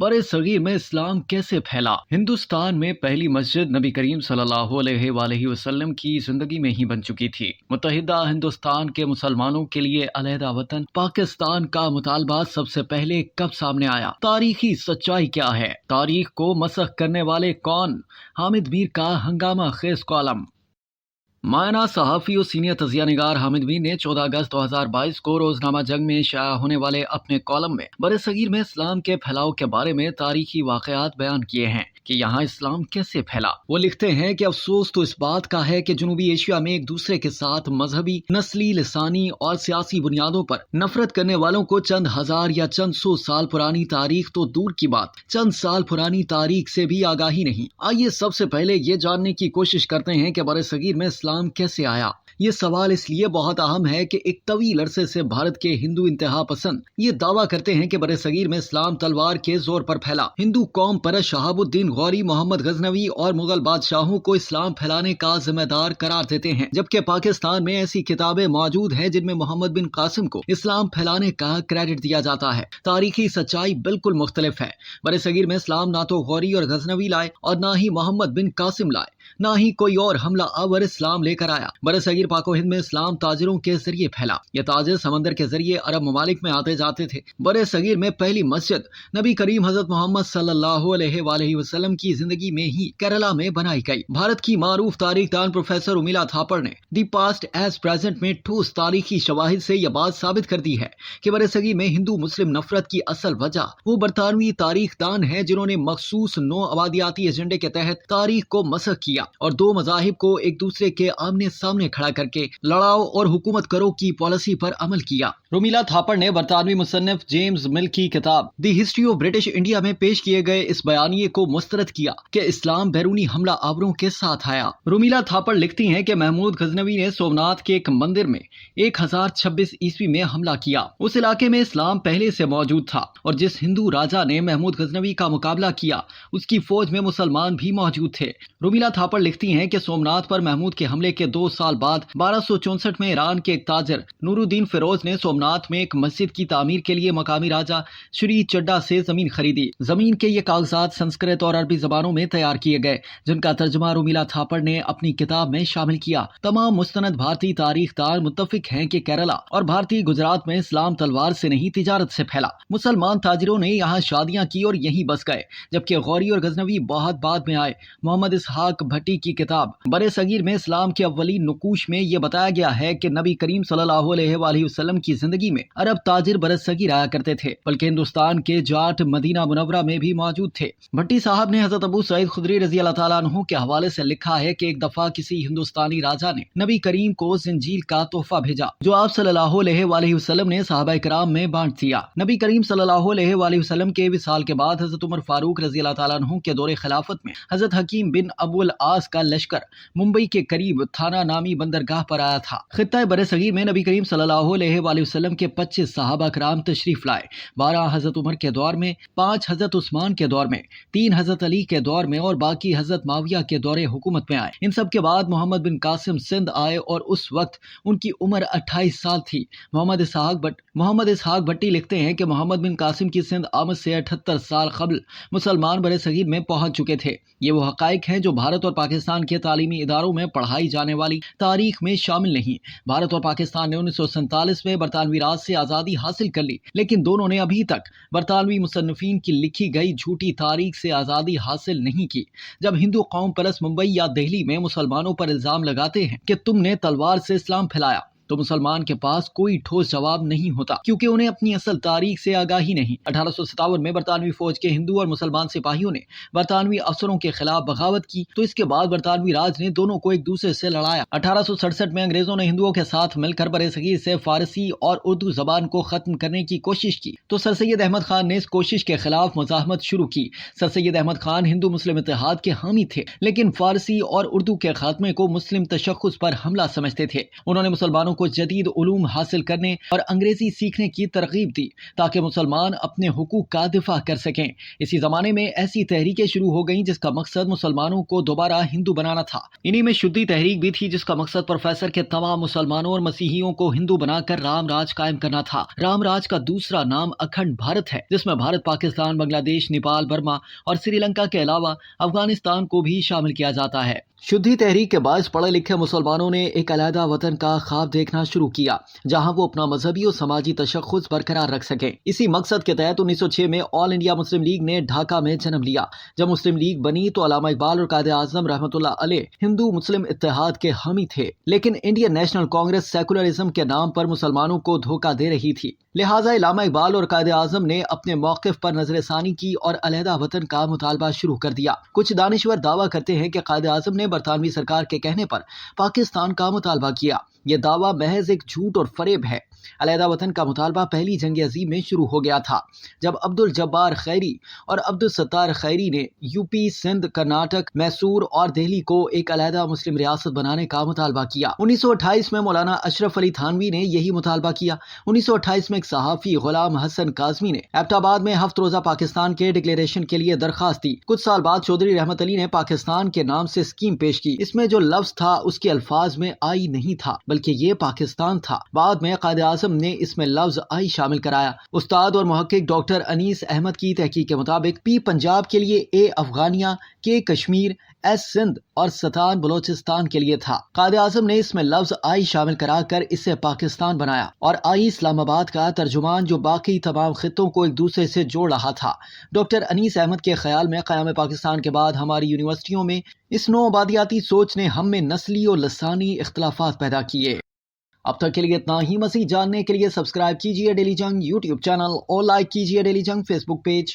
बड़े सगीर में इस्लाम कैसे फैला? हिंदुस्तान में पहली मस्जिद नबी करीम सल्लल्लाहु अलैहि वसल्लम की जिंदगी में ही बन चुकी थी। मुत्तहिदा हिंदुस्तान के मुसलमानों के लिए अलहदा वतन पाकिस्तान का मुतालबा सबसे पहले कब सामने आया? तारीखी सच्चाई क्या है? तारीख को मसख करने वाले कौन? हामिद मीर का हंगामा खेज कॉलम। मायना सहाफ़ी और सीनियर तजिया निगार हामिद मीर ने 14 अगस्त 2022 को रोजनामा जंग में शाया होने वाले अपने कॉलम में बड़े सगीर में इस्लाम के फैलाव के बारे में तारीखी वाक़यात बयान किए हैं कि यहाँ इस्लाम कैसे फैला। वो लिखते हैं कि अफसोस तो इस बात का है कि जनूबी एशिया में एक दूसरे के साथ मजहबी, नस्ली, लिसानी और सियासी बुनियादों पर नफरत करने वालों को चंद हजार या चंद सौ साल पुरानी तारीख तो दूर की बात, चंद साल पुरानी तारीख से भी आगाही नहीं। आइए सबसे पहले ये जानने की कोशिश करते हैं कि बड़े सगीर में इस्लाम कैसे आया। ये सवाल इसलिए बहुत अहम है कि एक तवील अरसे से भारत के हिंदू इंतहा पसंद ये दावा करते हैं कि बड़े सगीर में इस्लाम तलवार के जोर पर फैला। हिंदू कौम पर शहाबुद्दीन गौरी, मोहम्मद गजनवी और मुगल बादशाहों को इस्लाम फैलाने का जिम्मेदार करार देते हैं, जबकि पाकिस्तान में ऐसी किताबें मौजूद हैं जिनमें मोहम्मद बिन कासिम को इस्लाम फैलाने का क्रेडिट दिया जाता है। तारीखी सच्चाई बिल्कुल मुख्तलिफ है। बड़े सगीर में इस्लाम ना तो गौरी और गजनवी लाए और ना ही मोहम्मद बिन कासिम लाए, ना ही कोई और हमला आवर इस्लाम लेकर आया। बड़े सगीर पाको हिंद में इस्लाम ताजिरों के जरिए फैला। ये ताजिर समंदर के जरिए अरब ममालिक में आते जाते थे। बड़े सगीर में पहली मस्जिद नबी करीम हजरत मोहम्मद सल्लल्लाहु अलैहि वसल्लम की जिंदगी में ही केरला में बनाई गई। भारत की मारूफ तारीखदान प्रोफेसर उर्मिला थापर ने दी पास्ट एज प्रेजेंट में ठोस तारीखी शवाहिद से यह बात साबित कर दी है कि बड़े सगीर में हिंदू मुस्लिम नफरत की असल वजह वो बरतानवी तारीखदान है जिन्होंने मखसूस नो आबादियाती एजेंडे के तहत तारीख को मसख किया और दो मजाहिब को एक दूसरे के आमने सामने खड़ा करके लड़ाओ और हुकूमत करो की पॉलिसी पर अमल किया। रुमीला थापर ने बरतानवी मुसन्निफ जेम्स मिल की किताब the history of British India में पेश किए गए इस बयानिए को मुस्तरद किया कि इस्लाम बैरूनी हमला आवरों के साथ आया। रुमीला थापर लिखती हैं कि महमूद गजनवी ने सोमनाथ के एक मंदिर में 1026 ईस्वी में हमला किया। उस इलाके में इस्लाम पहले से मौजूद था और जिस हिंदू राजा ने महमूद गजनवी का मुकाबला किया उसकी फौज में मुसलमान भी मौजूद थे। रुमीला थापर लिखती हैं कि सोमनाथ पर महमूद के हमले के 2 साल बाद 1264 में ईरान के एक ताजर नूरुद्दीन फिरोज ने सोमनाथ में एक मस्जिद की तामीर के लिए मकामी राजा श्री चड्डा से जमीन खरीदी। जमीन के ये कागजात संस्कृत और अरबी जबानों में तैयार किए गए, जिनका तर्जुमा रुमीला थापर ने अपनी किताब में शामिल किया। तमाम मुस्तनद भारतीय तारीखदार मुत्तफिक हैं कि केरला और भारतीय गुजरात में इस्लाम तलवार से नहीं तिजारत से फैला। मुसलमान ताजिरों ने यहाँ शादियां की और यहीं बस गए, जबकि गौरी और गजनवी बहुत बाद में आए। मोहम्मद इसहाक भट्टी की किताब बड़े सगीर में इस्लाम के अव्वली नुकूश में यह बताया गया है कि नबी करीम सल्लल्लाहु अलैहि वसल्लम की जिंदगी में अरब ताजिर बड़े सगीर आया करते थे, बल्कि हिंदुस्तान के जाट मदीना मुनव्वरा में भी मौजूद थे। भट्टी साहब ने हजरत अबू सईद खुदरी रजी अल्लाह ताला अन्हु के हवाले से लिखा है कि एक दफा किसी हिंदुस्तानी राजा ने नबी करीम को जिंजील का तोहफा भेजा जो आप सल्लल्लाहु अलैहि वसल्लम ने सहाबा इकराम में बांट दिया। नबी करीम सल्लल्लाहु अलैहि वसल्लम के विसाल के बाद हजरत उमर फारूक रजी अल्लाह ताला अन्हु के दौरे खिलाफत में हजरत हकीम बिन अबुल आस का लश्कर मुंबई के करीब थाना नामी बंदरगाह पर आया था। खित्ता बड़े सगीर में नबी करीम सल्लल्लाहु अलैहि वसल्लम के 25 सहाबा कराम तशरीफ लाए। 12 हजरत उमर के दौर में, 5 हजरत उस्मान के दौर में, 3 हजरत अली के दौर में और बाकी हजरत माविया के दौरे हुकूमत में आए। इन सब के बाद मोहम्मद बिन कासिम सिंध आए और उस वक्त उनकी उम्र 28 साल थी। मोहम्मद इसहाक भट्टी लिखते हैं कि मोहम्मद बिन कासिम की सिंध आमद से 78 साल कबल मुसलमान बड़े सगीर में पहुंच चुके थे। ये वो हकाइक हैं जो भारत और पाकिस्तान के तालीमी इदारों में पढ़ाई जाने वाली तारीख में शामिल नहीं। भारत और पाकिस्तान ने 1947 में बरतानवी राज से आज़ादी हासिल कर ली, लेकिन दोनों ने अभी तक बरतानवी मुसन्निफीन की लिखी गई झूठी तारीख से आज़ादी हासिल नहीं की। जब हिंदू कौम परस्त मुंबई या दिल्ली में मुसलमानों पर इल्जाम लगाते हैं कि तुमने तलवार से इस्लाम फैलाया, तो मुसलमान के पास कोई ठोस जवाब नहीं होता, क्योंकि उन्हें अपनी असल तारीख से आगाही नहीं। 1857 में बरतानवी फौज के हिंदू और मुसलमान सिपाहियों ने बरतानवी अफसरों के खिलाफ बगावत की, तो इसके बाद बरतानवी राज ने दोनों को एक दूसरे से लड़ाया। 1867 में अंग्रेजों ने हिंदुओं के साथ मिलकर बड़े सगीर से फारसी और उर्दू जबान को खत्म करने की कोशिश की, तो सर सैयद अहमद खान ने इस कोशिश के खिलाफ मुजाहमत शुरू की। सर सैयद अहमद खान हिंदू मुस्लिम इत्तेहाद के हामी थे, लेकिन फारसी और उर्दू के खात्मे को मुस्लिम तशख्खुस पर हमला समझते थे। उन्होंने मुसलमानों مسلمانوں کو جدید علوم حاصل کرنے اور انگریزی سیکھنے کی ترغیب دی تاکہ مسلمان اپنے حقوق کا دفاع کر سکیں۔ اسی زمانے میں ایسی تحریکیں شروع ہو گئیں جس کا مقصد مسلمانوں کو دوبارہ ہندو بنانا تھا۔ انہی میں شدی تحریک بھی تھی جس کا مقصد پروفیسر کے تمام مسلمانوں اور مسیحیوں کو ہندو بنا کر رام راج قائم کرنا تھا۔ رام راج کا دوسرا نام اکھنڈ بھارت ہے، جس میں بھارت، پاکستان، بنگلہ دیش، نیپال، برما اور سری لنکا کے علاوہ افغانستان کو بھی شامل کیا جاتا ہے۔ شدی تحریک کے باعث پڑھے لکھے مسلمانوں نے ایک علیحدہ وطن کا خواب دیکھنا شروع کیا جہاں وہ اپنا مذہبی اور سماجی تشخص برقرار رکھ سکیں۔ اسی مقصد کے تحت 1906 میں آل انڈیا مسلم لیگ نے ڈھاکہ میں جنم لیا۔ جب مسلم لیگ بنی تو علامہ اقبال اور قائد اعظم رحمۃ اللہ علیہ ہندو مسلم اتحاد کے حامی تھے، لیکن انڈین نیشنل کانگریس سیکولرزم کے نام پر مسلمانوں کو دھوکہ دے رہی تھی۔ لہٰذا علامہ اقبال اور قائد اعظم نے اپنے موقف پر نظر ثانی کی اور علیحدہ وطن کا مطالبہ شروع کر دیا۔ کچھ دانشور دعویٰ کرتے ہیں کہ قائد اعظم نے برطانوی سرکار کے کہنے پر پاکستان کا مطالبہ کیا۔ یہ دعویٰ محض ایک جھوٹ اور فریب ہے۔ علیحدہ وطن کا مطالبہ پہلی جنگ عظیم میں شروع ہو گیا تھا جب عبد الجبار خیری اور عبد الستار خیری نے یو پی، سندھ، کرناٹک، میسور اور دہلی کو ایک علیحدہ مسلم ریاست بنانے کا مطالبہ کیا۔ 1928 میں مولانا اشرف علی تھانوی نے یہی مطالبہ کیا۔ 1928 میں ایک صحافی غلام حسن کاظمی نے ایبٹ آباد میں 7 روزہ پاکستان کے ڈکلیریشن کے لیے درخواست دی۔ کچھ سال بعد چودھری رحمت علی نے پاکستان کے نام سے اسکیم پیش کی۔ اس میں جو لفظ تھا اس کے الفاظ میں آئی نہیں تھا بلکہ یہ پاکستان تھا۔ بعد میں قائد اعظم نے اس میں لفظ آئی شامل کرایا۔ استاد اور محقق ڈاکٹر انیس احمد کی تحقیق کے مطابق پی پنجاب کے لیے، اے افغانیہ، کے کشمیر، ایس سندھ اور ستان بلوچستان کے لیے تھا۔ قائد اعظم نے اس میں لفظ آئی شامل کرا کر اسے پاکستان بنایا اور آئی اسلام آباد کا ترجمان جو باقی تمام خطوں کو ایک دوسرے سے جوڑ رہا تھا۔ ڈاکٹر انیس احمد کے خیال میں قیام پاکستان کے بعد ہماری یونیورسٹیوں میں اس نو آبادیاتی سوچ نے ہم میں نسلی اور لسانی اختلافات پیدا کیے۔ اب تک کے لیے اتنا ہی۔ مزید جاننے کے لیے سبسکرائب کیجیے ڈیلی جنگ یوٹیوب چینل اور لائک کیجیے ڈیلی جنگ فیس بک پیج۔